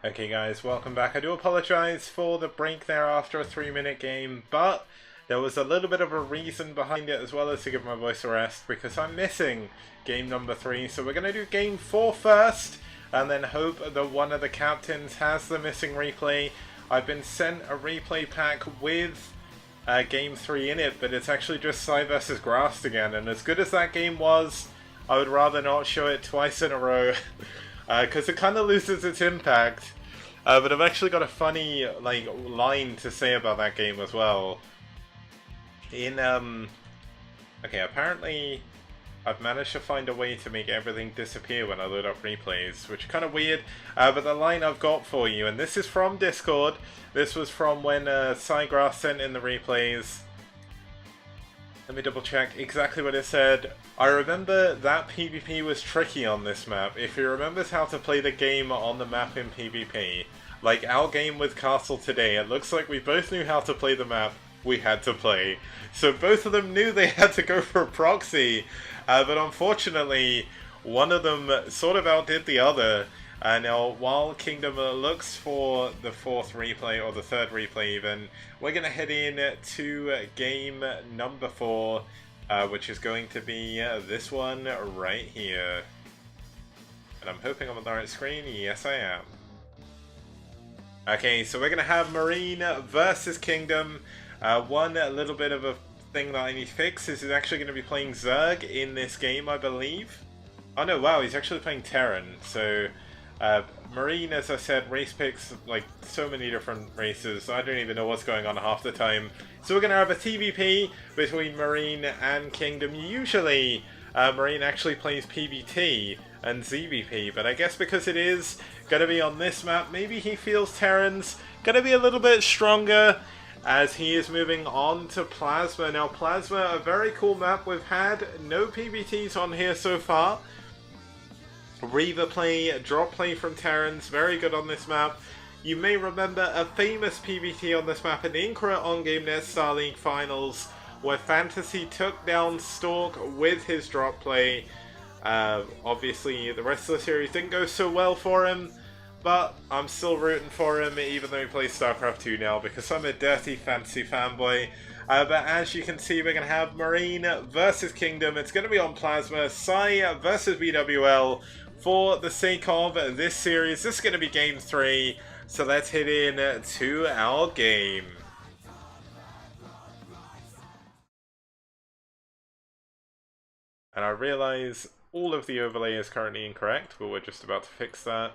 Okay guys, welcome back. I do apologise for the break there after a 3-minute game, but there was a little bit of a reason behind it as well as to give my voice a rest because I'm missing game number 3. So we're going to do game 4 first and then hope that one of the captains has the missing replay. I've been sent a replay pack with game 3 in it, but it's actually just Psi versus Grass again, and as good as that game was, I would rather not show it twice in a row because it kind of loses its impact. But I've actually got a funny line to say about that game as well. Okay, apparently I've managed to find a way to make everything disappear when I load up replays, which is kind of weird. But the line I've got for you, and this is from Discord. This was from when Psygrass sent in the replays. Let me double check exactly what it said. I remember that PvP was tricky on this map. If you remembers how to play the game on the map in PvP, like our game with Castle today, it looks like we both knew how to play the map we had to play. So both of them knew they had to go for a proxy, but unfortunately one of them sort of outdid the other. Now, while Kingdom looks for the fourth replay, or the third replay even, we're going to head in to game number 4, which is going to be this one right here. And I'm hoping I'm on the right screen. Yes, I am. Okay, so we're going to have Marine versus Kingdom. One little bit of a thing that I need to fix is he's actually going to be playing Zerg in this game, I believe. Oh no, wow, he's actually playing Terran, so... Marine, as I said, race picks like so many different races. I don't even know what's going on half the time. So we're going to have a TVP between Marine and Kingdom. Usually, Marine actually plays PvT and ZVP, but I guess because it is going to be on this map, maybe he feels Terran's going to be a little bit stronger as he is moving on to Plasma. Now, Plasma, a very cool map. We've had no PvTs on here so far. Reaver play, drop play from Terrans, very good on this map. You may remember a famous PvT on this map in the Incra on-game.net Star League Finals, where Fantasy took down Stork with his drop play. Obviously, the rest of the series didn't go so well for him, but I'm still rooting for him, even though he plays StarCraft 2 now, because I'm a dirty Fantasy fanboy. But as you can see, we're going to have Marine versus Kingdom. It's going to be on Plasma. Psi versus bwL. For the sake of this series, this is going to be game 3, so let's head in to our game. And I realise all of the overlay is currently incorrect, but we're just about to fix that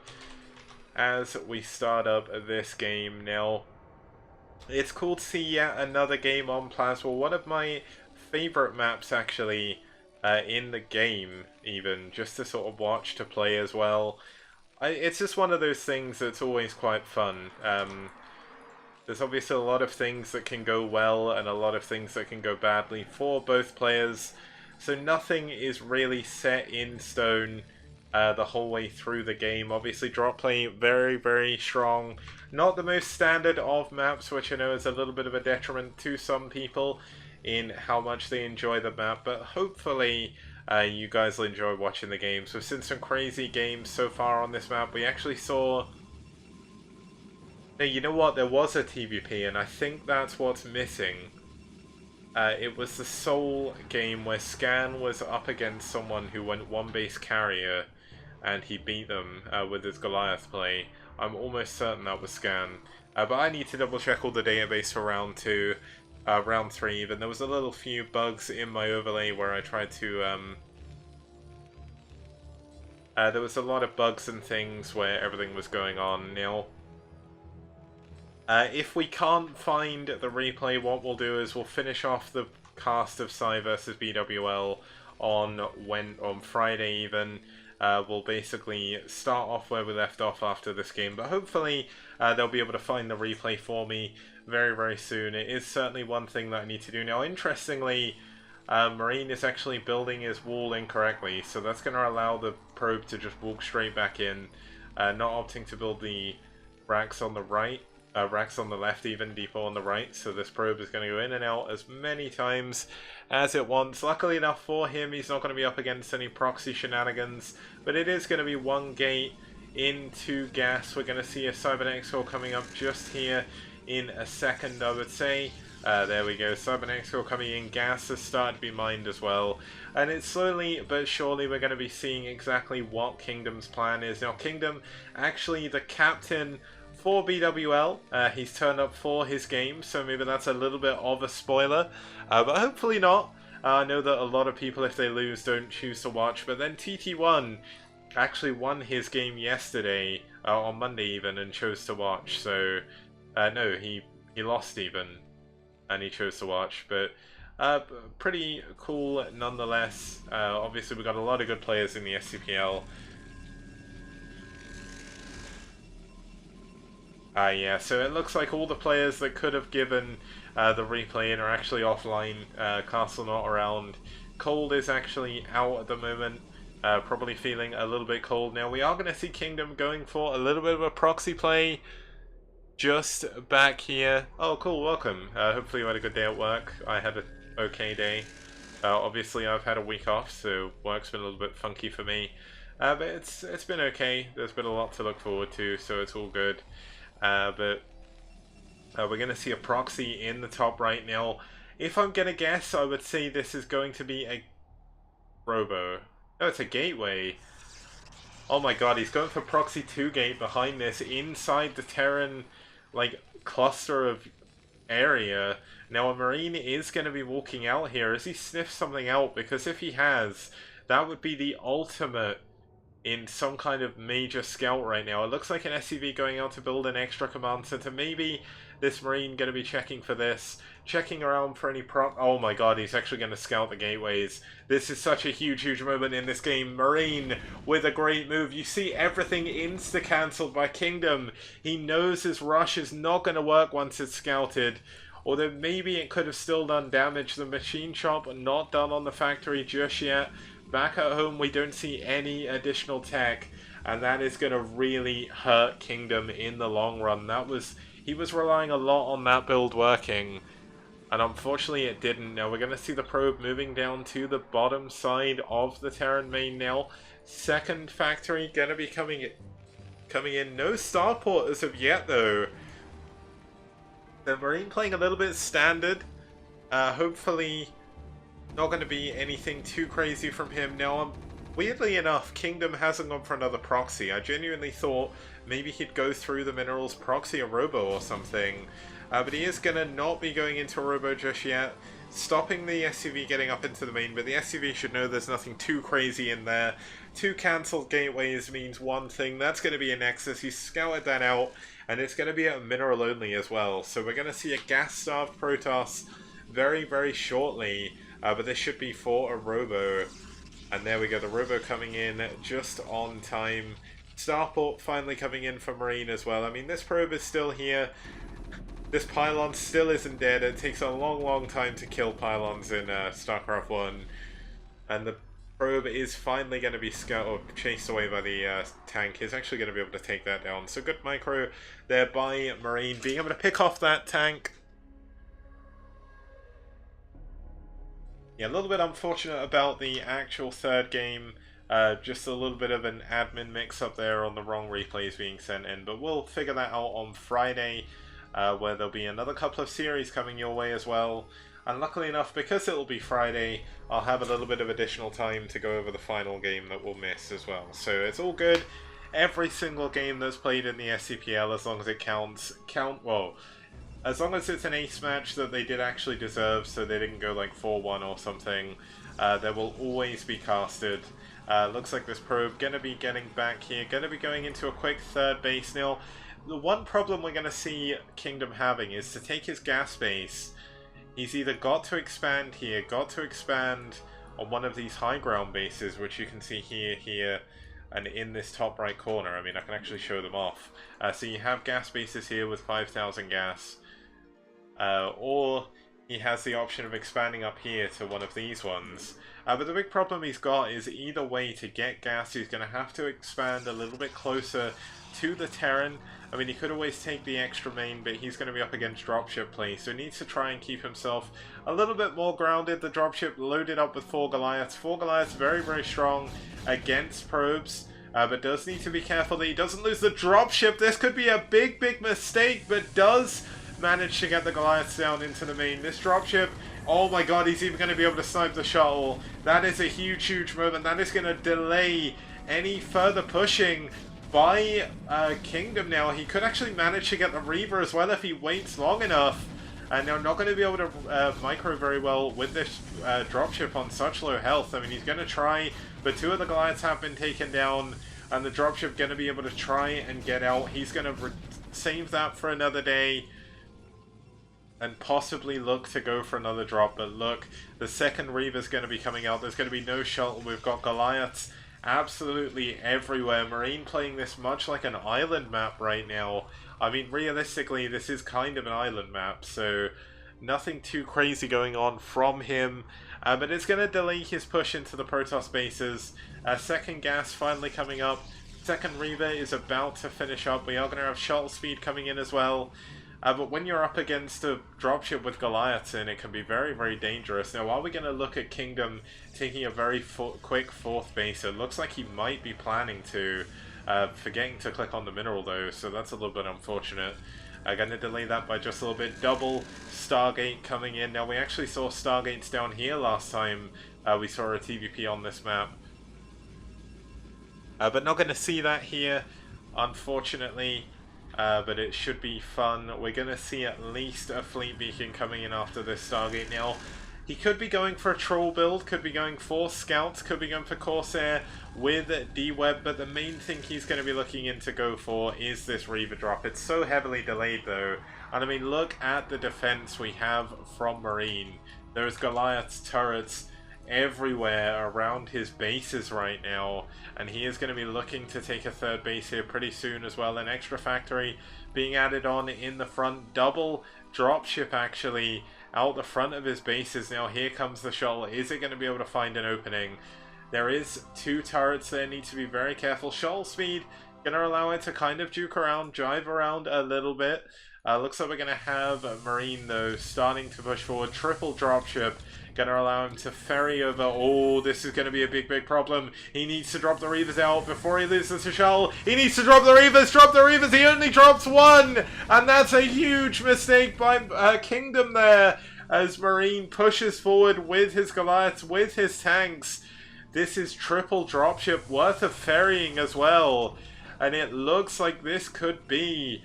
as we start up this game. Now, it's cool to see yet another game on Plasma, one of my favourite maps actually. In the game, even, just to sort of watch, to play as well. It's just one of those things that's always quite fun. There's obviously a lot of things that can go well and a lot of things that can go badly for both players, so nothing is really set in stone the whole way through the game. Obviously, drop play very, very strong. Not the most standard of maps, which I know is a little bit of a detriment to some people in how much they enjoy the map, but hopefully you guys will enjoy watching the games. We've seen some crazy games so far on this map. We actually saw... Now, you know what? There was a TVP, and I think that's what's missing. It was the Soul game where Scan was up against someone who went one base carrier, and he beat them with his Goliath play. I'm almost certain that was Scan. But I need to double check all the database for round 2. Round 3 even. There was a little few bugs in my overlay where I tried to there was a lot of bugs and things where everything was going on. Now, if we can't find the replay, what we'll do is we'll finish off the cast of Psi versus bwL on Friday even. We'll basically start off where we left off after this game, but hopefully they'll be able to find the replay for me very, very soon. It is certainly one thing that I need to do. Now, interestingly, Marine is actually building his wall incorrectly, so that's going to allow the probe to just walk straight back in, not opting to build the racks on the right, racks on the left, even depot on the right, so this probe is going to go in and out as many times as it wants. Luckily enough for him, he's not going to be up against any proxy shenanigans, but it is going to be one gate into gas. We're going to see a Cybernetics core coming up just here in a second, I would say. There we go, Cybernetics core coming in, gas has started to be mined as well. And it's slowly but surely we're going to be seeing exactly what Kingdom's plan is. Now Kingdom, actually the captain for bwL, he's turned up for his game, so maybe that's a little bit of a spoiler, but hopefully not. I know that a lot of people, if they lose, don't choose to watch, but then TT1 actually won his game yesterday, on Monday even, and chose to watch, so no, he lost even, and he chose to watch, but pretty cool nonetheless. Obviously we've got a lot of good players in the STPL. Yeah, so it looks like all the players that could have given the replay in are actually offline. Castle not around. Cold is actually out at the moment, probably feeling a little bit cold. Now we are going to see Kingdom going for a little bit of a proxy play just back here. Oh cool, welcome. Hopefully you had a good day at work. I had an okay day. Obviously I've had a week off, so work's been a little bit funky for me. But it's been okay. There's been a lot to look forward to, so it's all good. But we're going to see a proxy in the top right now. If I'm going to guess, I would say this is going to be a robo. No, it's a gateway. Oh my god, he's going for proxy 2 gate behind this, inside the Terran, like, cluster of area. Now a Marine is going to be walking out here. Has he sniffed something out? Because if he has, that would be the ultimate in some kind of major scout right now. It looks like an SCV going out to build an extra command center. Maybe this Marine going to be checking for this, checking around for any oh my god, he's actually going to scout the gateways. This is such a huge moment in this game. Marine with a great move. You see everything insta-cancelled by Kingdom. He knows his rush is not going to work once it's scouted. Although maybe it could have still done damage. The machine shop not done on the factory just yet. Back at home, we don't see any additional tech, and that is going to really hurt Kingdom in the long run. He was relying a lot on that build working, and unfortunately it didn't. Now we're going to see the probe moving down to the bottom side of the Terran main now. Second factory going to be coming in. No starport as of yet, though. The Marine playing a little bit standard. Hopefully not going to be anything too crazy from him. Now, weirdly enough, Kingdom hasn't gone for another proxy. I genuinely thought maybe he'd go through the minerals, proxy a robo or something. But he is going to not be going into a robo just yet. Stopping the SCV getting up into the main, but the SCV should know there's nothing too crazy in there. 2 cancelled gateways means one thing. That's going to be a Nexus. He's scouted that out, and it's going to be a mineral only as well. So we're going to see a gas-starved Protoss very shortly. But this should be for a robo. And there we go, the robo coming in just on time. Starport finally coming in for Marine as well. I mean, this probe is still here. This pylon still isn't dead. It takes a long time to kill pylons in StarCraft 1. And the probe is finally going to be chased away by the tank. He's actually going to be able to take that down. So good micro there by Marine, being able to pick off that tank. Yeah, a little bit unfortunate about the actual third game. Just a little bit of an admin mix-up there on the wrong replays being sent in. But we'll figure that out on Friday, where there'll be another couple of series coming your way as well. And luckily enough, because it'll be Friday, I'll have a little bit of additional time to go over the final game that we'll miss as well. So it's all good. Every single game that's played in the SCPL, as long as it counts, as long as it's an ace match that they did actually deserve, so they didn't go like 4-1 or something, there will always be casted. Looks like this probe going to be getting back here, going to be going into a quick third base. Now, the one problem we're going to see Kingdom having is to take his gas base. He's either got to expand here, got to expand on one of these high ground bases, which you can see here, and in this top right corner. I mean, I can actually show them off. So you have gas bases here with 5,000 gas. Or he has the option of expanding up here to one of these ones. But the big problem he's got is either way to get gas, he's going to have to expand a little bit closer to the Terran. I mean, he could always take the extra main, but he's going to be up against dropship play, so he needs to try and keep himself a little bit more grounded. The dropship loaded up with 4 Goliaths. 4 Goliaths very strong against probes. but does need to be careful that he doesn't lose the dropship. This could be a big mistake, but does manage to get the Goliaths down into the main. This dropship, oh my god, he's even going to be able to snipe the shuttle. That is a huge moment. That is going to delay any further pushing by Kingdom now. He could actually manage to get the Reaver as well if he waits long enough. And they're not going to be able to micro very well with this dropship on such low health. I mean, he's going to try, but 2 of the Goliaths have been taken down, and the dropship going to be able to try and get out. He's going to save that for another day, and possibly look to go for another drop. But look, the second Reaver's going to be coming out. There's going to be no shuttle. We've got Goliaths absolutely everywhere. Marine playing this much like an island map right now. I mean, realistically, this is kind of an island map, so nothing too crazy going on from him. But it's going to delay his push into the Protoss bases. Second gas finally coming up. Second Reaver is about to finish up. We are going to have shuttle speed coming in as well. But when you're up against a dropship with Goliaths in, it can be very dangerous. Now, are we going to look at Kingdom taking a very quick 4th base? It looks like he might be planning to. Forgetting to click on the mineral though, so that's a little bit unfortunate. I'm going to delay that by just a little bit. Double Stargate coming in. Now, we actually saw Stargates down here last time we saw a TVP on this map. But not going to see that here, unfortunately. But it should be fun. We're going to see at least a fleet beacon coming in after this Stargate. Now, he could be going for a troll build, could be going for scouts, could be going for Corsair with D-Web, but the main thing he's going to be looking in to go for is this Reaver drop. It's so heavily delayed though, and I mean, look at the defense we have from Marine. There's Goliath's turrets everywhere around his bases right now, and he is going to be looking to take a 3rd base here pretty soon as well. An extra factory being added on in the front, double dropship actually out the front of his bases. Now here comes the shuttle. Is it going to be able to find an opening? There is 2 turrets there, need to be very careful. Shuttle speed going to allow it to kind of juke around, drive around a little bit. Looks like we're going to have Marine though starting to push forward. Triple dropship going to allow him to ferry over. Oh, this is going to be a big problem. He needs to drop the Reavers out before he loses the shuttle. He needs to drop the Reavers. Drop the Reavers. He only drops 1, and that's a huge mistake by Kingdom there as Marine pushes forward with his Goliaths, with his tanks. This is triple dropship worth of ferrying as well, and it looks like this could be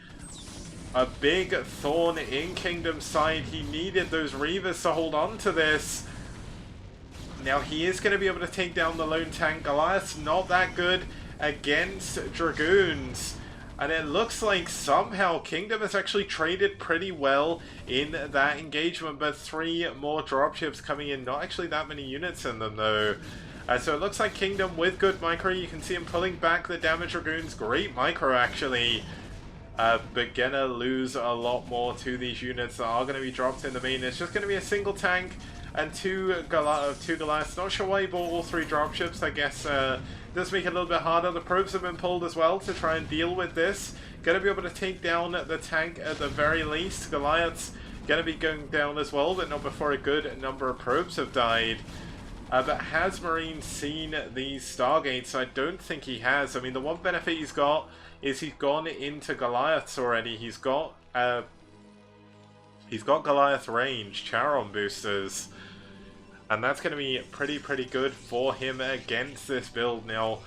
a big thorn in Kingdom's side. He needed those Reavers to hold on to this. Now he is going to be able to take down the lone tank. Goliath's not that good against Dragoons. And it looks like somehow Kingdom has actually traded pretty well in that engagement. But 3 more dropships coming in. Not actually that many units in them though. So it looks like Kingdom with good micro. You can see him pulling back the damage Dragoons. Great micro actually. But gonna lose a lot more to these units that are going to be dropped in the main. It's just going to be a single tank and 2 Goliaths. Not sure why he bought all 3 dropships. I guess does make it a little bit harder. The probes have been pulled as well to try and deal with this. Going to be able to take down the tank at the very least. Goliaths going to be going down as well, but not before a good number of probes have died. But has Marine seen these Stargates? I don't think he has. I mean, the one benefit he's got is he's gone into Goliaths already. He's got Goliath range, Charon boosters, and that's going to be pretty good for him against this build. Now,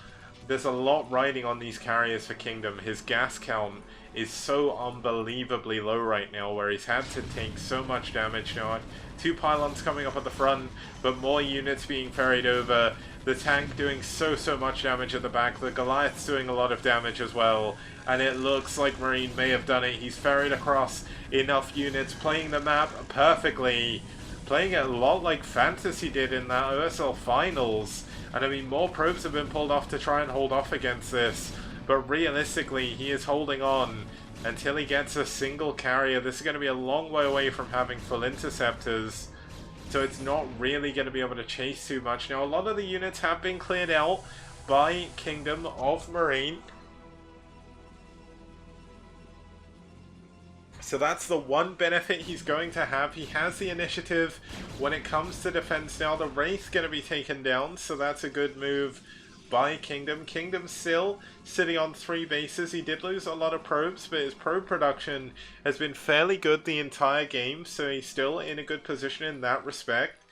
there's a lot riding on these carriers for Kingdom. His gas count is so unbelievably low right now, where he's had to take so much damage. Now, 2 pylons coming up at the front, but more units being ferried over. The tank doing so much damage at the back. The Goliath's doing a lot of damage as well. And it looks like Marine may have done it. He's ferried across enough units, playing the map perfectly. Playing it a lot like Fantasy did in that OSL Finals. And I mean, more probes have been pulled off to try and hold off against this. But realistically, he is holding on until he gets a single carrier. This is going to be a long way away from having full interceptors. So it's not really going to be able to chase too much. Now, a lot of the units have been cleared out by Kingdom of Marine. So that's the one benefit he's going to have. He has the initiative when it comes to defense now. The Wraith's going to be taken down, so that's a good move by Kingdom. Kingdom still sitting on 3 bases. He did lose a lot of probes, but his probe production has been fairly good the entire game, so he's still in a good position in that respect.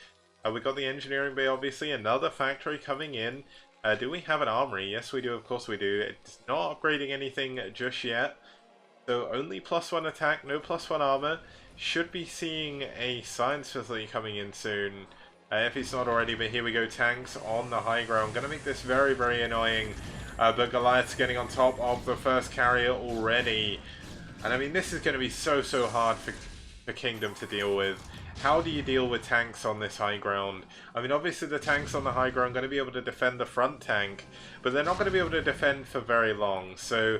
We got the engineering bay, obviously, another factory coming in. Do we have an armory? Yes, we do. Of course we do. It's not upgrading anything just yet. So only +1 attack, no +1 armor. Should be seeing a science facility coming in soon. If he's not already, but here we go. Tanks on the high ground. Gonna make this very, very annoying. But Goliath's getting on top of the first carrier already. And I mean, this is going to be so hard for Kingdom to deal with. How do you deal with tanks on this high ground? I mean, obviously the tanks on the high ground are going to be able to defend the front tank, but they're not going to be able to defend for very long. So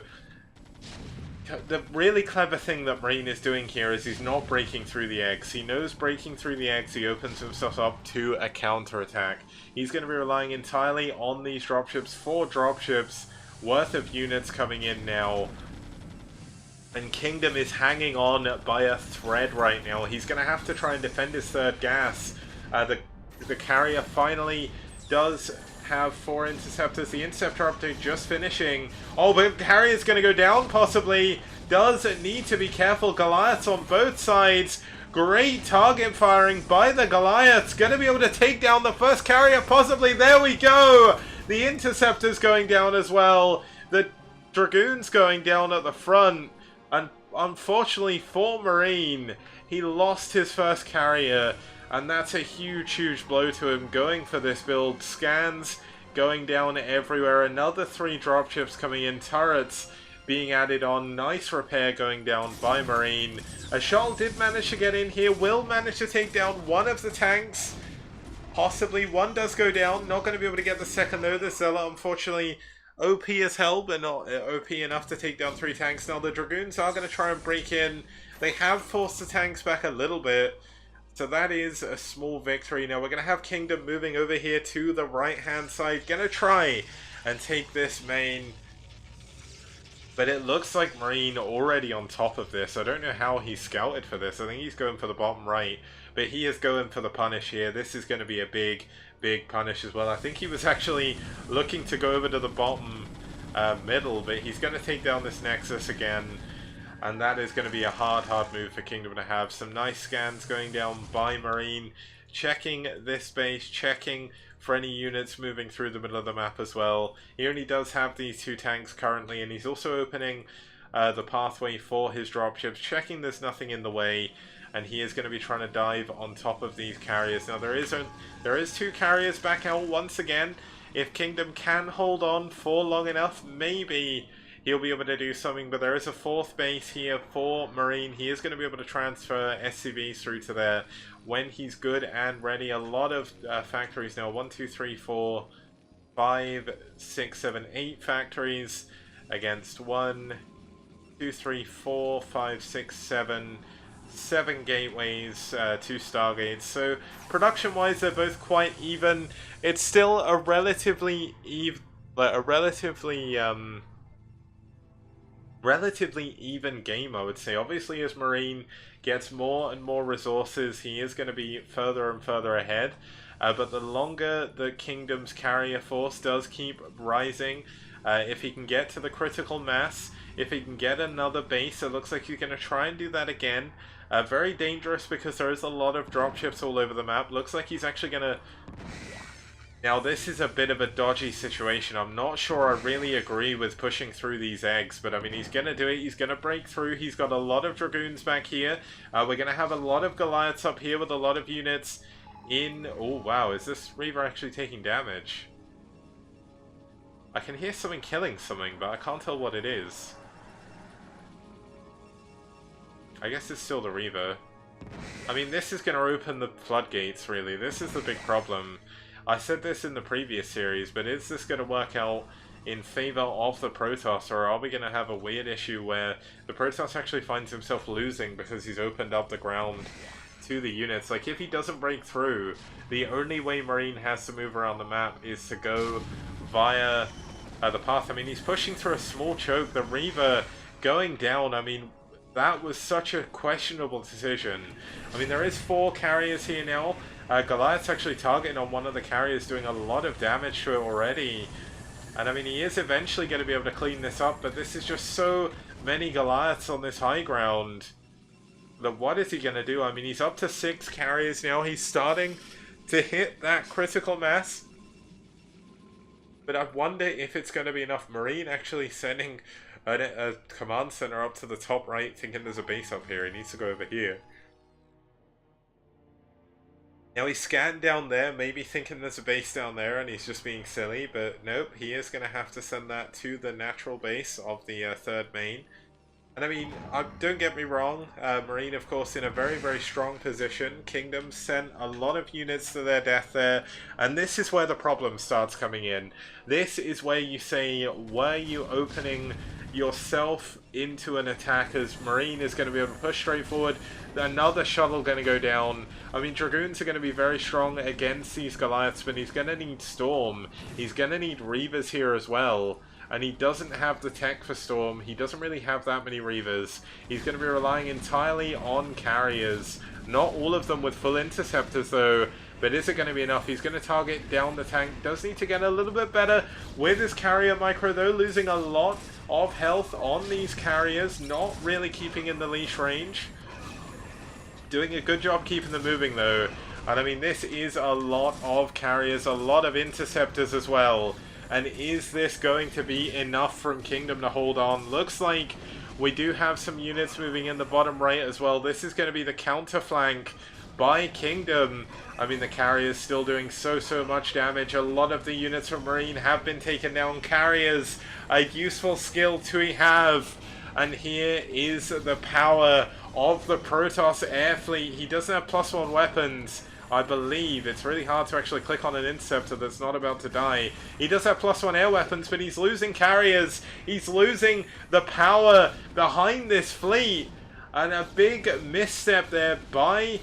the really clever thing that Marine is doing here is he's not breaking through the eggs. He knows breaking through the eggs, he opens himself up to a counter-attack. He's going to be relying entirely on these dropships, 4 dropships worth of units coming in now. And Kingdom is hanging on by a thread right now. He's going to have to try and defend his 3rd gas. The carrier finally does have 4 interceptors. The interceptor update just finishing. Oh, but the carrier's going to go down possibly. Does need to be careful. Goliaths on both sides. Great target firing by the Goliaths. Going to be able to take down the first carrier possibly. There we go. The interceptor's going down as well. The Dragoon's going down at the front. And unfortunately for Marine, he lost his first carrier, and that's a huge blow to him going for this build. Scans going down everywhere, another 3 dropships coming in, turrets being added on, nice repair going down by Marine. A shuttle did manage to get in here, will manage to take down one of the tanks, possibly. One does go down, not going to be able to get the second though. The Zealot, unfortunately, OP as hell, but not OP enough to take down 3 tanks. Now the Dragoons are going to try and break in. They have forced the tanks back a little bit, so that is a small victory. Now we're going to have Kingdom moving over here to the right-hand side. Going to try and take this main, but it looks like Marine already on top of this. I don't know how he scouted for this. I think he's going for the bottom right, but he is going for the punish here. This is going to be a big punish as well. I think he was actually looking to go over to the bottom middle, but he's going to take down this Nexus again, and that is going to be a hard move for Kingdom to have. Some nice scans going down by Marine, checking this base, checking for any units moving through the middle of the map as well. He only does have these 2 tanks currently, and he's also opening the pathway for his dropships, checking there's nothing in the way. And he is going to be trying to dive on top of these carriers. Now there is 2 carriers back out once again. If Kingdom can hold on for long enough, maybe he'll be able to do something. But there is a 4th base here for Marine. He is going to be able to transfer SCVs through to there when he's good and ready. A lot of factories now. 1, 2, 3, 4, 5, 6, 7, 8 factories against 1, 2, 3, 4, 5, 6, 7 gateways, 2 stargates. So production wise they're both quite even. It's still a relatively relatively even game, I would say. Obviously as Marine gets more and more resources, he is going to be further and further ahead, but the longer the Kingdom's carrier force does keep rising, if he can get to the critical mass, if he can get another base, it looks like he's going to try and do that again. Very dangerous because there is a lot of dropships all over the map. Looks like he's actually going to... Now this is a bit of a dodgy situation. I'm not sure I really agree with pushing through these eggs, but I mean he's going to do it. He's going to break through. He's got a lot of Dragoons back here. We're going to have a lot of Goliaths up here with a lot of units in... Oh wow, is this Reaver actually taking damage? I can hear something killing something, but I can't tell what it is. I guess it's still the Reaver. I mean, this is going to open the floodgates, really. This is the big problem. I said this in the previous series, but is this going to work out in favor of the Protoss, or are we going to have a weird issue where the Protoss actually finds himself losing because he's opened up the ground to the units? Like, if he doesn't break through, the only way Marine has to move around the map is to go via the path. I mean, he's pushing through a small choke. The Reaver going down, I mean... That was such a questionable decision. I mean, there is 4 carriers here now. Goliath's actually targeting on one of the carriers, doing a lot of damage to it already. And I mean, he is eventually going to be able to clean this up, but this is just so many Goliaths on this high ground. But what is he going to do? I mean, he's up to 6 carriers now. He's starting to hit that critical mass. But I wonder if it's going to be enough. Marine actually sending a command center up to the top right, thinking there's a base up here. He needs to go over here. Now he scanned down there, maybe thinking there's a base down there, and he's just being silly. But nope, he is going to have to send that to the natural base of the 3rd main. And I mean, don't get me wrong, Marine, of course, in a very, very strong position. Kingdom sent a lot of units to their death there, and this is where the problem starts coming in. This is where you say, were you opening yourself into an attack, as Marine is going to be able to push straight forward. Another shuttle going to go down. I mean, Dragoons are going to be very strong against these Goliaths, but he's going to need Storm. He's going to need Reavers here as well. And he doesn't have the tech for Storm. He doesn't really have that many Reavers. He's going to be relying entirely on carriers. Not all of them with full interceptors though. But is it going to be enough? He's going to target down the tank. Does need to get a little bit better with his carrier micro though. Losing a lot of health on these carriers. Not really keeping in the leash range. Doing a good job keeping them moving though. And I mean, this is a lot of carriers. A lot of interceptors as well. And is this going to be enough from Kingdom to hold on? Looks like we do have some units moving in the bottom right as well. This is going to be the counter flank by Kingdom. I mean, the carriers still doing so much damage. A lot of the units from Marine have been taken down. Carriers, a useful skill to have. And here is the power of the Protoss air fleet. He doesn't have +1 weapons. I believe it's really hard to actually click on an interceptor that's not about to die. He does have +1 air weapons, but he's losing carriers. He's losing the power behind this fleet. And a big misstep there by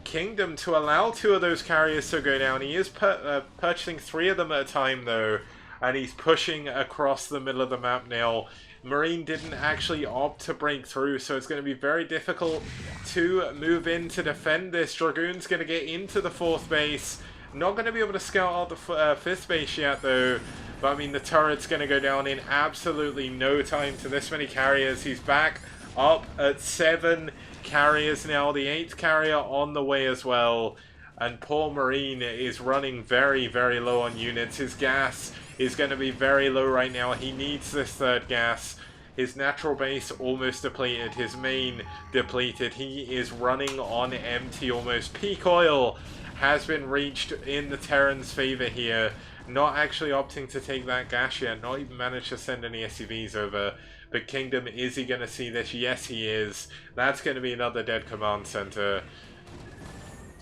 Kingdom to allow 2 of those carriers to go down. He is purchasing 3 of them at a time though. And he's pushing across the middle of the map now. Marine didn't actually opt to break through, so it's going to be very difficult to move in to defend this. Dragoon's going to get into the 4th base. Not going to be able to scout out the 5th base yet, though. But, I mean, the turret's going to go down in absolutely no time to this many carriers. He's back up at 7 carriers now. The 8th carrier on the way as well. And poor Marine is running very, very low on units. His gas is going to be very low right now. He needs this 3rd gas. His natural base almost depleted. His main depleted. He is running on empty almost. Peak oil has been reached in the Terran's favor here. Not actually opting to take that gas yet. Not even managed to send any SCVs over. But Kingdom, is he going to see this? Yes, he is. That's going to be another dead command center.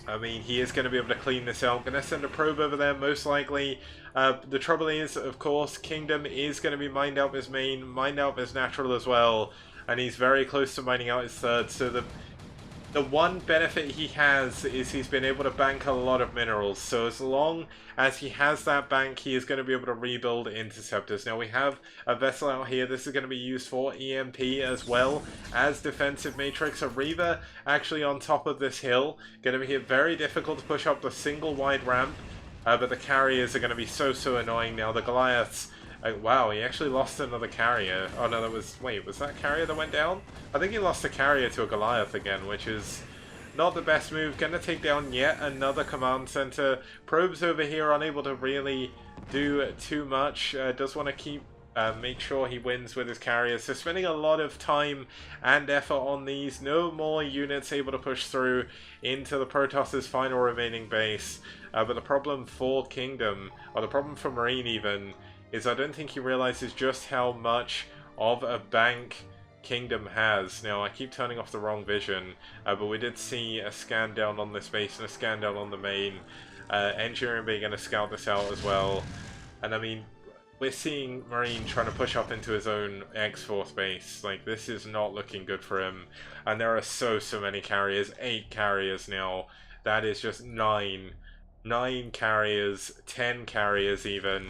I mean, he is going to be able to clean this out. Going to send a probe over there, most likely. The trouble is, of course, Kingdom is going to be mined out his main, mined out his natural as well. And he's very close to mining out his 3rd. So the one benefit he has is he's been able to bank a lot of minerals. So as long as he has that bank, he is going to be able to rebuild interceptors. Now we have a vessel out here. This is going to be used for EMP as well as defensive matrix. A Reaver actually on top of this hill. Going to be very difficult to push up the single wide ramp. But the carriers are going to be so annoying now. The Goliaths... wow, he actually lost another carrier. Oh no, that was... Wait, was that carrier that went down? I think he lost a carrier to a Goliath again, which is not the best move. Gonna take down yet another command center. Probes over here unable to really do too much. Does want to keep... make sure he wins with his carriers. So spending a lot of time and effort on these. No more units able to push through into the Protoss's final remaining base. But the problem for Kingdom, or the problem for Marine even, is I don't think he realizes just how much of a bank Kingdom has. Now, I keep turning off the wrong vision, but we did see a scan down on this base and a scan down on the main. Engineering being going to scout this out as well. And I mean, we're seeing Marine trying to push up into his own X-Force base. Like, this is not looking good for him. And there are so many carriers. 8 carriers now. That is just 9 carriers, 10 carriers even.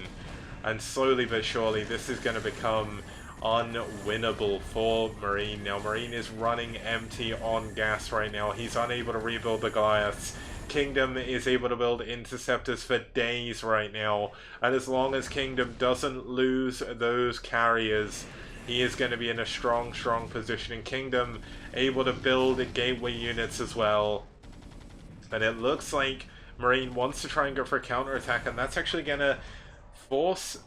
And slowly but surely, this is going to become unwinnable for Marine. Now, Marine is running empty on gas right now. He's unable to rebuild the Goliaths. Kingdom is able to build interceptors for days right now, and as long as Kingdom doesn't lose those carriers, he is going to be in a strong position. And Kingdom able to build gateway units as well. And it looks like Marine wants to try and go for a counterattack, and that's actually going to force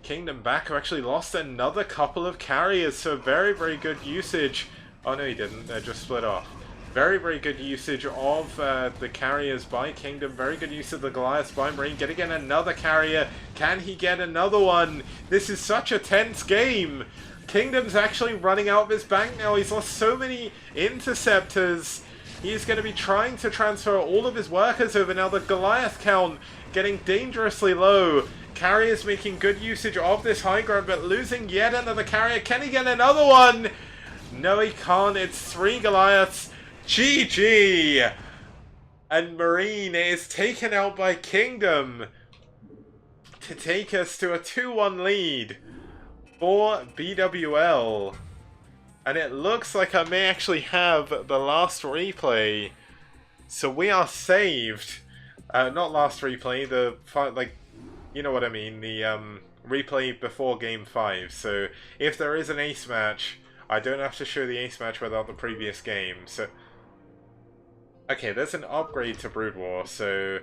Kingdom back, who actually lost another couple of carriers, so very good usage. Oh no, he didn't, they just split off. Very good usage of the carriers by Kingdom, very good use of the Goliaths by Marine. Getting in another carrier, can he get another one? This is such a tense game. Kingdom's actually running out of his bank now, he's lost so many interceptors. He's going to be trying to transfer all of his workers over now. The Goliath count getting dangerously low. Carriers making good usage of this high ground, but losing yet another carrier. Can he get another one? No, he can't. It's 3 Goliaths. GG! And Marine is taken out by Kingdom to take us to a 2-1 lead for bwL. And it looks like I may actually have the last replay. So we are saved. Not last replay, the you know what I mean, the replay before game 5. So if there is an ace match, I don't have to show the ace match without the previous game. So okay, there's an upgrade to Brood War, so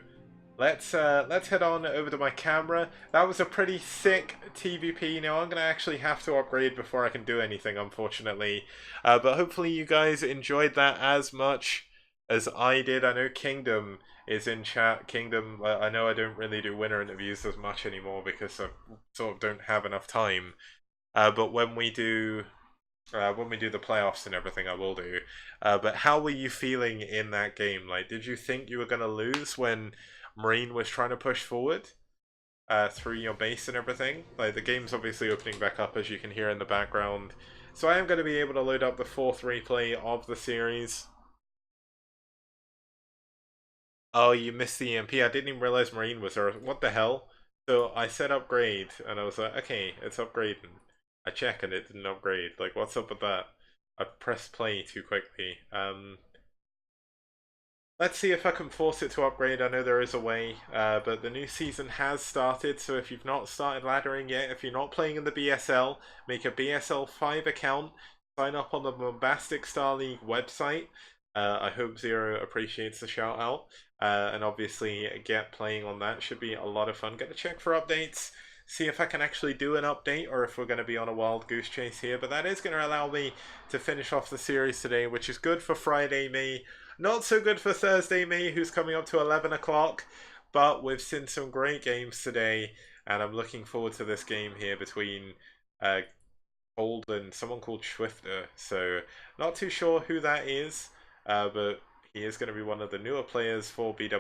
let's head on over to my camera. That was a pretty sick TVP. Now I'm gonna actually have to upgrade before I can do anything, unfortunately. But hopefully you guys enjoyed that as much as I did. I know Kingdom is in chat. Kingdom, I know I don't really do winner interviews as much anymore because I sort of don't have enough time. But when we do the playoffs and everything, I will do. But how were you feeling in that game? Like, did you think you were gonna lose when Marine was trying to push forward through your base and everything? Like, the game's obviously opening back up, as you can hear in the background. So I am going to be able to load up the 4th replay of the series. Oh, you missed the EMP. I didn't even realize Marine was there. What the hell? So I said upgrade, and I was like, okay, it's upgrading. I check and it didn't upgrade. Like, what's up with that? I pressed play too quickly. Let's see if I can force it to upgrade. I know there is a way, but the new season has started, so if you've not started laddering yet, if you're not playing in the BSL, make a BSL 5 account, sign up on the Bombastic Star League website. I hope Zero appreciates the shout out, and obviously get playing on that. Should be a lot of fun. Get to check for updates, see if I can actually do an update or if we're going to be on a wild goose chase here, but that is going to allow me to finish off the series today, which is good for Friday, me. Not so good for Thursday, me, who's coming up to 11 o'clock, but we've seen some great games today, and I'm looking forward to this game here between Cold and someone called Swifter. So, not too sure who that is, but he is going to be one of the newer players for BW.